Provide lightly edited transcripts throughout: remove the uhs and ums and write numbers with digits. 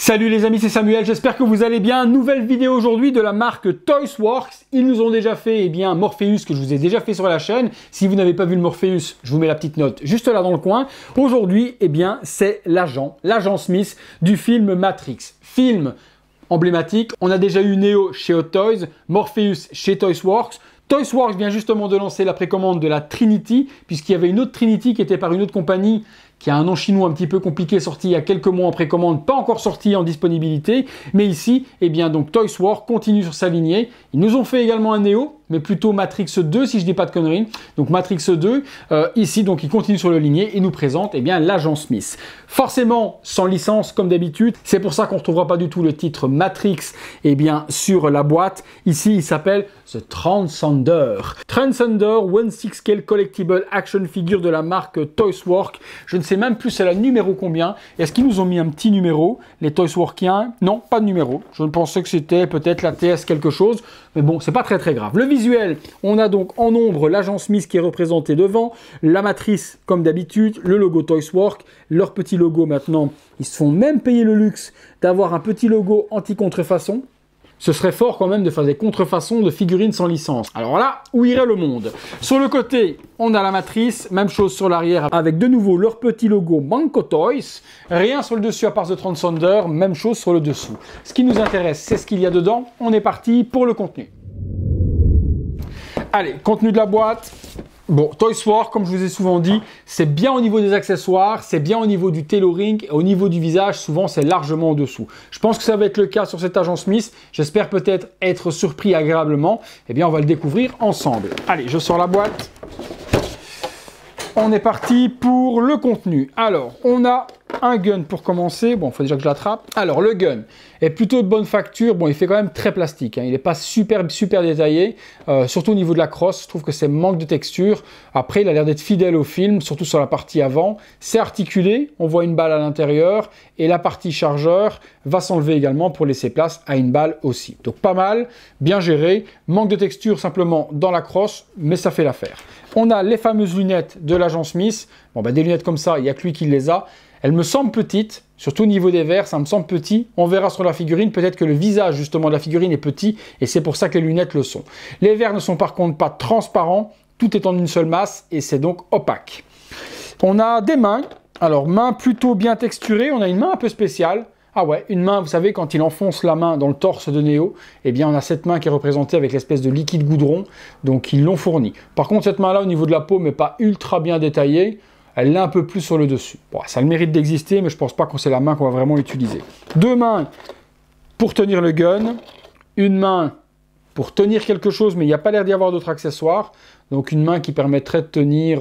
Salut les amis, c'est Samuel, j'espère que vous allez bien. Nouvelle vidéo aujourd'hui de la marque Toysworks. Ils nous ont déjà fait Morpheus, que je vous ai déjà fait sur la chaîne. Si vous n'avez pas vu le Morpheus, je vous mets la petite note juste là dans le coin. Aujourd'hui, c'est l'agent Smith du film Matrix. Film emblématique. On a déjà eu Neo chez Hot Toys, Morpheus chez Toysworks. Toysworks vient justement de lancer la précommande de la Trinity, puisqu'il y avait une autre Trinity qui était par une autre compagnie, qui a un nom chinois un petit peu compliqué, sorti il y a quelques mois en précommande, pas encore sorti en disponibilité. Mais ici, donc Toysworks continue sur sa lignée. Ils nous ont fait également un Neo, mais plutôt Matrix 2, si je dis pas de conneries. Donc Matrix 2, ici, donc il continue sur le lignée et nous présente l'agent Smith. Forcément, sans licence, comme d'habitude. C'est pour ça qu'on ne retrouvera pas du tout le titre Matrix sur la boîte. Ici, il s'appelle The Transcender. Transcender, 1/6 scale collectible action figure de la marque Toysworks. Je ne sais même plus c'est la numéro combien. Est-ce qu'ils nous ont mis un petit numéro, les Toysworkiens? Non, pas de numéro. Je pensais que c'était peut-être la TS quelque chose. Mais bon, c'est pas très grave. Le visuel, on a donc en ombre l'agent Smith qui est représenté devant, la matrice comme d'habitude, le logo Toysworks, leur petit logo maintenant. Ils se font même payer le luxe d'avoir un petit logo anti-contrefaçon. Ce serait fort quand même de faire des contrefaçons de figurines sans licence. Alors là, où irait le monde? Sur le côté, on a la matrice, même chose sur l'arrière, avec de nouveau leur petit logo Manco Toys. Rien sur le dessus à part The Transcender, même chose sur le dessous. Ce qui nous intéresse, c'est ce qu'il y a dedans. On est parti pour le contenu. Allez, contenu de la boîte. Bon, Toysworks, comme je vous ai souvent dit, c'est bien au niveau des accessoires, c'est bien au niveau du tailoring, et au niveau du visage, souvent c'est largement en dessous. Je pense que ça va être le cas sur cet agent Smith. J'espère peut-être être surpris agréablement. On va le découvrir ensemble. Allez, je sors la boîte. On est parti pour le contenu. Alors, on a un gun pour commencer. Bon, il faut déjà que je l'attrape. Alors, le gun est plutôt de bonne facture. Bon, il fait quand même très plastique. Il n'est pas super détaillé. Surtout au niveau de la crosse, je trouve que c'est manque de texture. Après, il a l'air d'être fidèle au film, surtout sur la partie avant. C'est articulé. On voit une balle à l'intérieur. Et la partie chargeur va s'enlever également pour laisser place à une balle aussi. Donc, pas mal. Bien géré. Manque de texture simplement dans la crosse, mais ça fait l'affaire. On a les fameuses lunettes de l'agent Smith. Bon, des lunettes comme ça, il n'y a que lui qui les a. Elles me semblent petites, surtout au niveau des verres, ça me semble petit. On verra sur la figurine, peut-être que le visage justement de la figurine est petit et c'est pour ça que les lunettes le sont. Les verres ne sont par contre pas transparents, tout est en une seule masse et c'est donc opaque. On a des mains, alors mains plutôt bien texturées, on a une main un peu spéciale. Ah ouais, une main, vous savez, quand il enfonce la main dans le torse de Neo, on a cette main qui est représentée avec l'espèce de liquide goudron, donc ils l'ont fourni. Par contre, cette main-là, au niveau de la paume, n'est pas ultra bien détaillée. Elle l'a un peu plus sur le dessus. Bon, ça a le mérite d'exister, mais je pense pas que c'est la main qu'on va vraiment utiliser. Deux mains pour tenir le gun. Une main pour tenir quelque chose, mais il n'y a pas l'air d'y avoir d'autres accessoires. Donc une main qui permettrait de tenir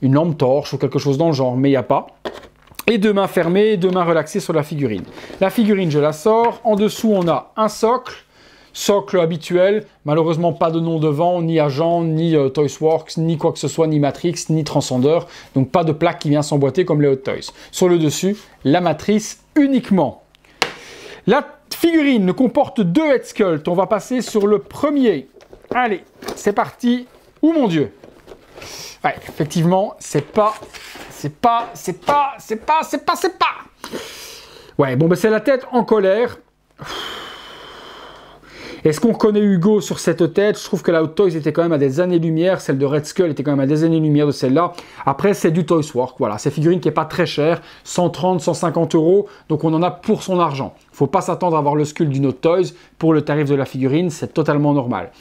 une lampe torche ou quelque chose dans le genre, mais il n'y a pas. Et deux mains fermées, deux mains relaxées sur la figurine. La figurine, je la sors. En dessous, on a un socle. Socle habituel, malheureusement pas de nom devant, ni agent, ni Toysworks, ni quoi que ce soit, ni Matrix, ni Transcender, donc pas de plaque qui vient s'emboîter comme les Hot Toys. Sur le dessus, la matrice uniquement. La figurine ne comporte deux head sculpts, on va passer sur le premier. Allez, c'est parti. Oh mon Dieu. Ouais, effectivement, c'est pas. Ouais, bon, c'est la tête en colère. Est-ce qu'on reconnaît Hugo sur cette tête? Je trouve que la Hot Toys était quand même à des années-lumière. Celle de Red Skull était quand même à des années-lumière de celle-là. Après, c'est du Toysworks. Voilà, c'est une figurine qui n'est pas très chère. 130, 150 €. Donc, on en a pour son argent. Il ne faut pas s'attendre à avoir le Skull d'une Hot Toys. Pour le tarif de la figurine, c'est totalement normal.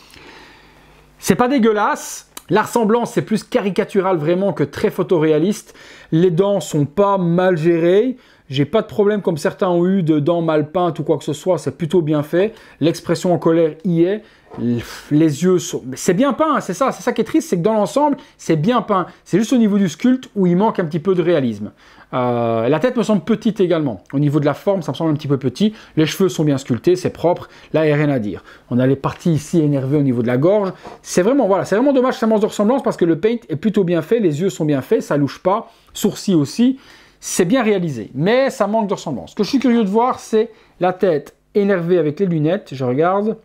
C'est pas dégueulasse. La ressemblance, c'est plus caricatural vraiment que très photoréaliste. Les dents sont pas mal gérées. J'ai pas de problème comme certains ont eu de dents mal peintes ou quoi que ce soit, c'est plutôt bien fait. L'expression en colère y est. Les yeux sont... C'est bien peint, c'est ça qui est triste, c'est que dans l'ensemble, c'est bien peint. C'est juste au niveau du sculpte où il manque un petit peu de réalisme. La tête me semble petite également. Au niveau de la forme, ça me semble un petit peu petit. Les cheveux sont bien sculptés, c'est propre. Là, il n'y a rien à dire. On a les parties ici énervées au niveau de la gorge. C'est vraiment dommage que ça manque de ressemblance parce que le paint est plutôt bien fait, les yeux sont bien faits, ça louche pas. Sourcils aussi. C'est bien réalisé, mais ça manque de ressemblance. Ce que je suis curieux de voir, c'est la tête énervée avec les lunettes. Je regarde.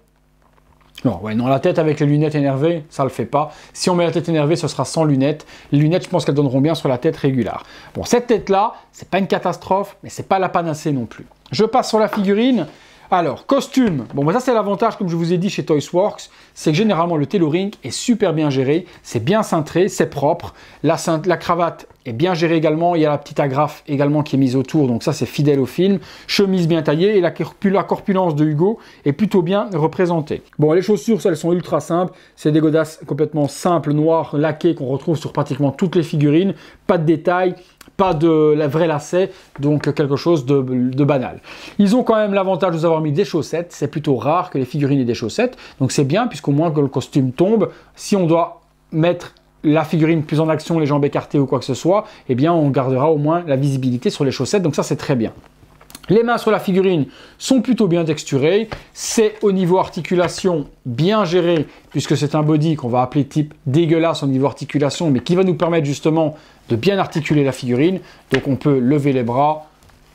Non, la tête avec les lunettes énervées, ça le fait pas. Si on met la tête énervée, ce sera sans lunettes. Les lunettes, je pense qu'elles donneront bien sur la tête régulière. Bon, cette tête-là, c'est pas une catastrophe, mais c'est pas la panacée non plus. Je passe sur la figurine. Alors, costume. Bon, bah ça c'est l'avantage, comme je vous ai dit chez Toysworks, c'est que généralement le tailoring est super bien géré, c'est bien cintré, c'est propre. La cravate est bien gérée également, il y a la petite agrafe également qui est mise autour, donc ça c'est fidèle au film. Chemise bien taillée et la corpulence de Hugo est plutôt bien représentée. Bon, les chaussures, ça, elles sont ultra simples, c'est des godasses complètement simples, noires, laquées qu'on retrouve sur pratiquement toutes les figurines, pas de détails. Pas de la vraie lacet, donc quelque chose de banal. Ils ont quand même l'avantage de nous avoir mis des chaussettes. C'est plutôt rare que les figurines aient des chaussettes. Donc c'est bien, puisqu'au moins que le costume tombe, si on doit mettre la figurine plus en action, les jambes écartées ou quoi que ce soit, eh bien on gardera au moins la visibilité sur les chaussettes. Donc ça c'est très bien. Les mains sur la figurine sont plutôt bien texturées. C'est au niveau articulation bien géré, puisque c'est un body qu'on va appeler type dégueulasse au niveau articulation, mais qui va nous permettre justement de bien articuler la figurine. Donc on peut lever les bras,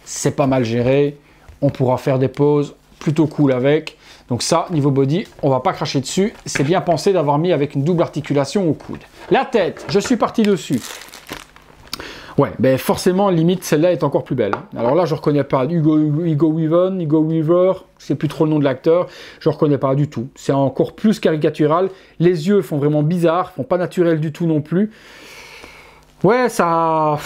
c'est pas mal géré. On pourra faire des poses plutôt cool avec. Donc ça, niveau body, on va pas cracher dessus. C'est bien pensé d'avoir mis avec une double articulation au coude. La tête, je suis parti dessus. Ouais, ben forcément, limite, celle-là est encore plus belle. Alors là, je ne reconnais pas Hugo Weaver, c'est plus trop le nom de l'acteur, je ne reconnais pas du tout. C'est encore plus caricatural. Les yeux font vraiment bizarre, font pas naturel du tout non plus. Ouais, ça...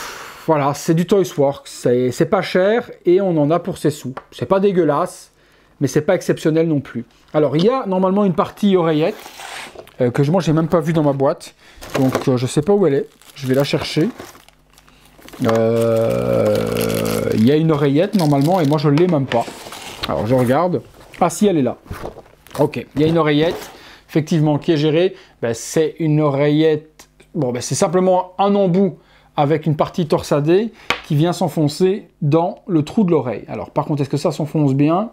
Voilà, c'est du Toysworks, c'est pas cher et on en a pour ses sous. C'est pas dégueulasse, mais c'est pas exceptionnel non plus. Alors, il y a normalement une partie oreillette que moi, je n'ai même pas vue dans ma boîte. Donc, je ne sais pas où elle est. Je vais la chercher. Il y a une oreillette normalement et moi je ne l'ai même pas. Alors je regarde. Ah si, elle est là. Ok, il y a une oreillette effectivement qui est gérée. Ben, c'est une oreillette. Bon, ben, c'est simplement un embout avec une partie torsadée qui vient s'enfoncer dans le trou de l'oreille. Alors par contre, est-ce que ça s'enfonce bien?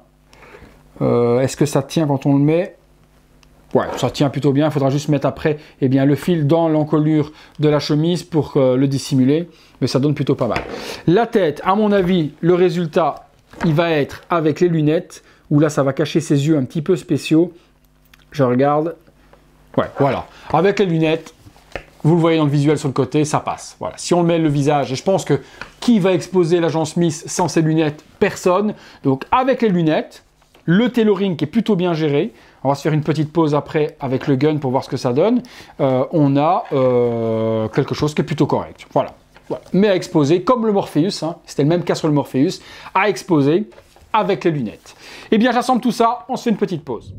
Est-ce que ça tient quand on le met? Ouais, ça tient plutôt bien. Il faudra juste mettre après le fil dans l'encolure de la chemise pour le dissimuler. Mais ça donne plutôt pas mal. La tête, à mon avis, le résultat, il va être avec les lunettes. Où là, ça va cacher ses yeux un petit peu spéciaux. Je regarde. Ouais, voilà. Avec les lunettes, vous le voyez dans le visuel sur le côté, ça passe. Voilà. Si on le met le visage, et je pense que qui va exposer l'agent Smith sans ses lunettes? Personne. Donc avec les lunettes, le tailoring qui est plutôt bien géré. On va se faire une petite pause après avec le gun pour voir ce que ça donne. On a quelque chose qui est plutôt correct. Voilà. Mais à exposer, comme le Morpheus, hein, c'était le même cas sur le Morpheus, à exposer avec les lunettes. Eh bien, j'assemble tout ça, on se fait une petite pause.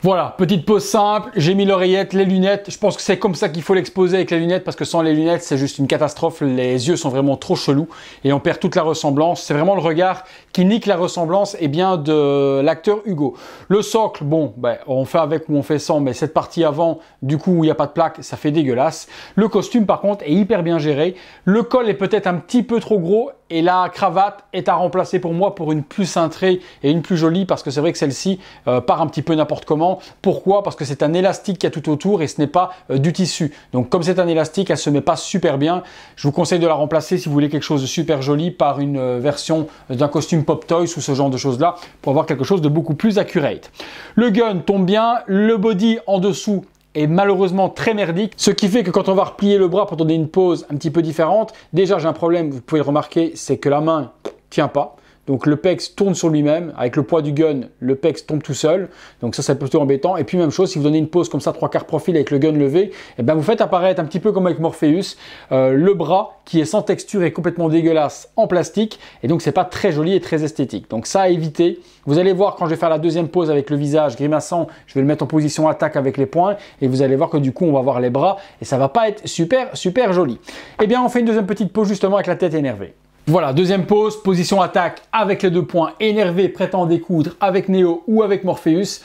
Voilà, petite pause simple, j'ai mis l'oreillette, les lunettes, je pense que c'est comme ça qu'il faut l'exposer avec les lunettes parce que sans les lunettes c'est juste une catastrophe, les yeux sont vraiment trop chelous et on perd toute la ressemblance, c'est vraiment le regard qui nique la ressemblance de l'acteur Hugo. Le socle, bon, ben, on fait avec ou on fait sans, mais cette partie avant, du coup où il n'y a pas de plaque, ça fait dégueulasse. Le costume par contre est hyper bien géré, le col est peut-être un petit peu trop gros et la cravate est à remplacer pour moi pour une plus cintrée et une plus jolie parce que c'est vrai que celle-ci part un petit peu n'importe comment. Pourquoi? Parce que c'est un élastique qui a tout autour et ce n'est pas du tissu. Donc comme c'est un élastique, elle se met pas super bien. Je vous conseille de la remplacer si vous voulez quelque chose de super joli par une version d'un costume Pop Toys ou ce genre de choses là pour avoir quelque chose de beaucoup plus accurate. Le gun tombe bien, le body en dessous est malheureusement très merdique, ce qui fait que quand on va replier le bras pour donner une pose un petit peu différente, déjà j'ai un problème, vous pouvez le remarquer, c'est que la main tient pas. Donc le pex tourne sur lui-même, avec le poids du gun, le pex tombe tout seul, donc ça c'est plutôt embêtant. Et puis même chose, si vous donnez une pose comme ça, 3/4 profil avec le gun levé, et ben vous faites apparaître un petit peu comme avec Morpheus, le bras qui est sans texture et complètement dégueulasse en plastique, et donc c'est pas très joli et très esthétique. Donc ça à éviter. Vous allez voir quand je vais faire la deuxième pose avec le visage grimaçant, je vais le mettre en position attaque avec les poings, et vous allez voir que du coup on va voir les bras, et ça va pas être super joli. Et bien on fait une deuxième petite pose justement avec la tête énervée. Voilà, deuxième pose, position attaque avec les 2 points, énervé, prêt à en découdre avec Neo ou avec Morpheus.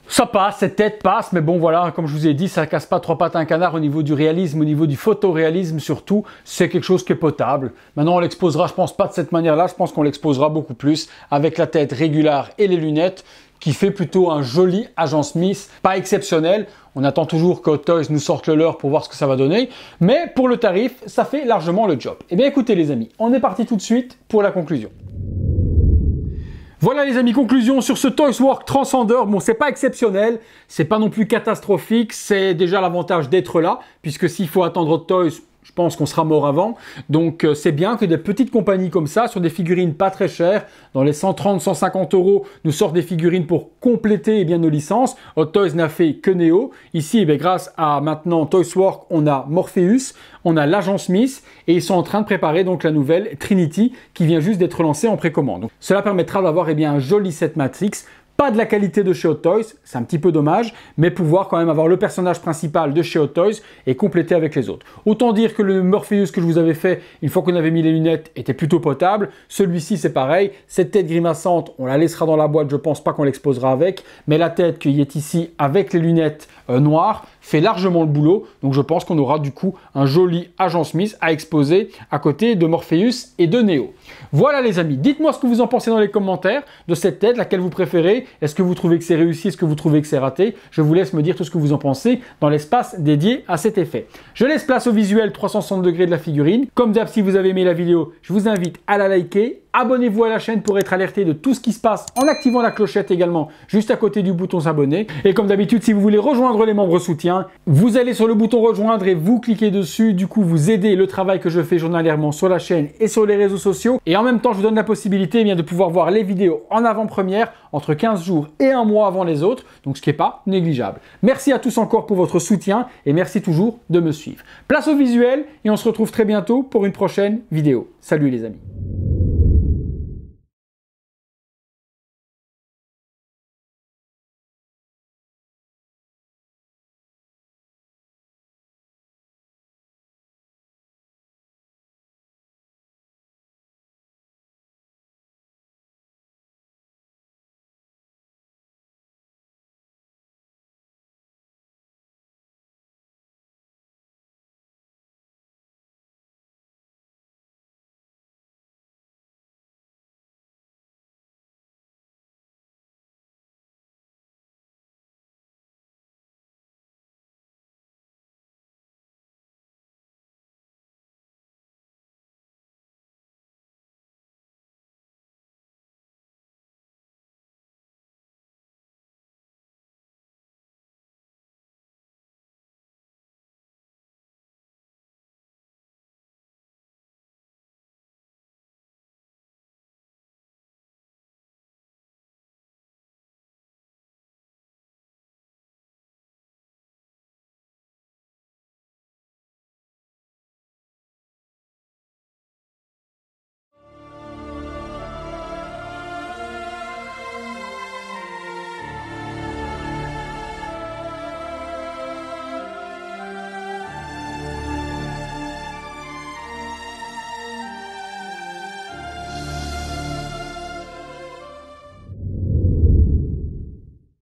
Ça passe, cette tête passe, mais bon voilà, comme je vous ai dit, ça casse pas 3 pattes à un canard au niveau du réalisme, au niveau du photoréalisme surtout, c'est quelque chose qui est potable. Maintenant on l'exposera, je pense pas de cette manière-là, je pense qu'on l'exposera beaucoup plus avec la tête régulière et les lunettes, qui fait plutôt un joli agent Smith, pas exceptionnel. On attend toujours que Hot Toys nous sorte le leur pour voir ce que ça va donner, mais pour le tarif, ça fait largement le job. Eh bien écoutez les amis, on est parti tout de suite pour la conclusion. Voilà les amis, conclusion sur ce Toysworks Transcender. Bon, c'est pas exceptionnel, c'est pas non plus catastrophique, c'est déjà l'avantage d'être là, puisque s'il faut attendre Hot Toys, je pense qu'on sera mort avant. Donc c'est bien que des petites compagnies comme ça, sur des figurines pas très chères, dans les 130, 150 €, nous sortent des figurines pour compléter nos licences. Hot Toys n'a fait que Neo. Ici, grâce à maintenant Toysworks, on a Morpheus, on a l'agent Smith et ils sont en train de préparer donc la nouvelle Trinity qui vient juste d'être lancée en précommande. Donc, cela permettra d'avoir un joli set Matrix. Pas de la qualité de chez Hot Toys, c'est un petit peu dommage, mais pouvoir quand même avoir le personnage principal de chez Hot Toys et compléter avec les autres. Autant dire que le Morpheus que je vous avais fait, une fois qu'on avait mis les lunettes, était plutôt potable. Celui-ci, c'est pareil. Cette tête grimaçante, on la laissera dans la boîte, je pense pas qu'on l'exposera avec, mais la tête qui est ici avec les lunettes noires fait largement le boulot. Donc je pense qu'on aura du coup un joli agent Smith à exposer à côté de Morpheus et de Neo. Voilà les amis, dites-moi ce que vous en pensez dans les commentaires de cette tête, laquelle vous préférez. Est-ce que vous trouvez que c'est réussi? Est-ce que vous trouvez que c'est raté? Je vous laisse me dire tout ce que vous en pensez dans l'espace dédié à cet effet. Je laisse place au visuel 360 degrés de la figurine. Comme d'hab, si vous avez aimé la vidéo, je vous invite à la liker. Abonnez-vous à la chaîne pour être alerté de tout ce qui se passe en activant la clochette également juste à côté du bouton s'abonner. Et comme d'habitude, si vous voulez rejoindre les membres soutien, vous allez sur le bouton rejoindre et vous cliquez dessus. Du coup, vous aidez le travail que je fais journalièrement sur la chaîne et sur les réseaux sociaux. Et en même temps, je vous donne la possibilité de pouvoir voir les vidéos en avant-première entre 15 jours et un mois avant les autres. Donc, ce qui n'est pas négligeable. Merci à tous encore pour votre soutien et merci toujours de me suivre. Place au visuel et on se retrouve très bientôt pour une prochaine vidéo. Salut les amis.